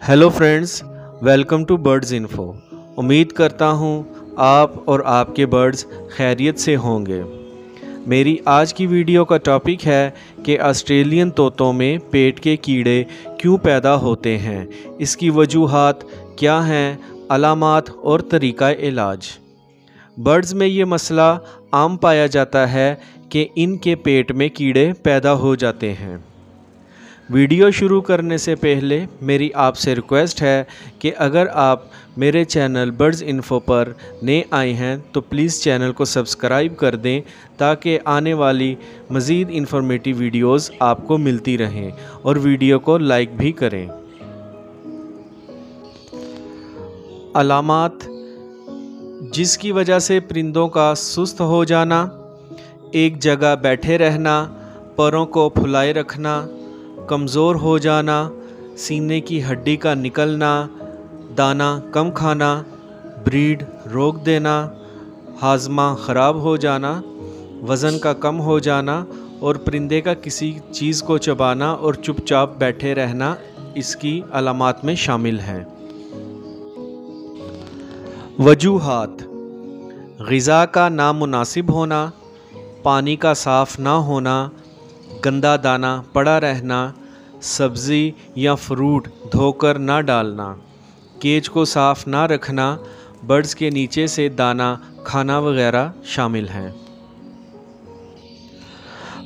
Hello friends, welcome to Birds Info. उम्मीद करता हूँ आप और आपके बर्ड्स खैरियत से होंगे। मेरी आज की वीडियो का टॉपिक है कि ऑस्ट्रेलियन तोतों में पेट के कीड़े क्यों पैदा होते हैं, इसकी वजूहात क्या हैं, अलामात और तरीक़ा इलाज। बर्ड्स में ये मसला आम पाया जाता है कि इनके पेट में कीड़े पैदा हो जाते हैं। वीडियो शुरू करने से पहले मेरी आपसे रिक्वेस्ट है कि अगर आप मेरे चैनल बर्ड्स इन्फो पर नए आए हैं तो प्लीज़ चैनल को सब्सक्राइब कर दें ताकि आने वाली मज़ीद इन्फॉर्मेटिव वीडियोस आपको मिलती रहें और वीडियो को लाइक भी करें। अलामात जिसकी वजह से परिंदों का सुस्त हो जाना, एक जगह बैठे रहना, पैरों को फुलाए रखना, कमज़ोर हो जाना, सीने की हड्डी का निकलना, दाना कम खाना, ब्रीड रोक देना, हाजमा ख़राब हो जाना, वज़न का कम हो जाना और परिंदे का किसी चीज़ को चबाना और चुपचाप बैठे रहना इसकी अलामात में शामिल हैं। वजूहात: ग़िज़ा का नामुनासिब होना, पानी का साफ़ ना होना, गंदा दाना पड़ा रहना, सब्ज़ी या फ्रूट धोकर ना डालना, केज को साफ़ ना रखना, बर्ड्स के नीचे से दाना खाना वगैरह शामिल हैं।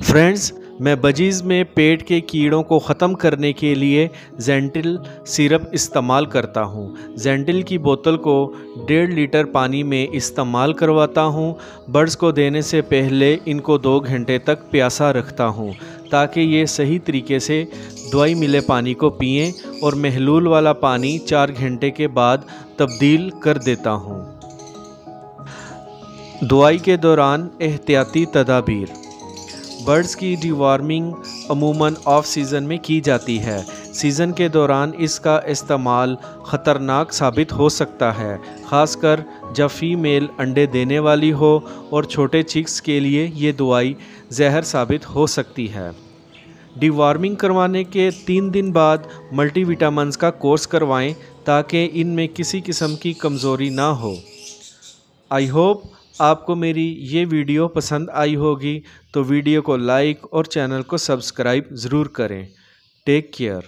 फ्रेंड्स, मैं बजीज़ में पेट के कीड़ों को ख़त्म करने के लिए ज़ेंटिल सिरप इस्तेमाल करता हूँ। ज़ेंटिल की बोतल को 1.5 लीटर पानी में इस्तेमाल करवाता हूँ। बर्ड्स को देने से पहले इनको 2 घंटे तक प्यासा रखता हूँ ताकि ये सही तरीके से दवाई मिले पानी को पिएं और महलूल वाला पानी 4 घंटे के बाद तब्दील कर देता हूँ। दवाई के दौरान एहतियाती तदाबीर: बर्ड्स की डिवॉर्मिंग अमूमन ऑफ सीज़न में की जाती है। सीज़न के दौरान इसका इस्तेमाल ख़तरनाक साबित हो सकता है, ख़ासकर जब फ़ीमेल अंडे देने वाली हो और छोटे चिक्स के लिए ये दवाई जहर साबित हो सकती है। डिवॉर्मिंग करवाने के 3 दिन बाद मल्टीविटामिन्स का कोर्स करवाएं ताकि इनमें किसी किस्म की कमज़ोरी ना हो। आई होप आपको मेरी ये वीडियो पसंद आई होगी, तो वीडियो को लाइक और चैनल को सब्सक्राइब ज़रूर करें। Take care.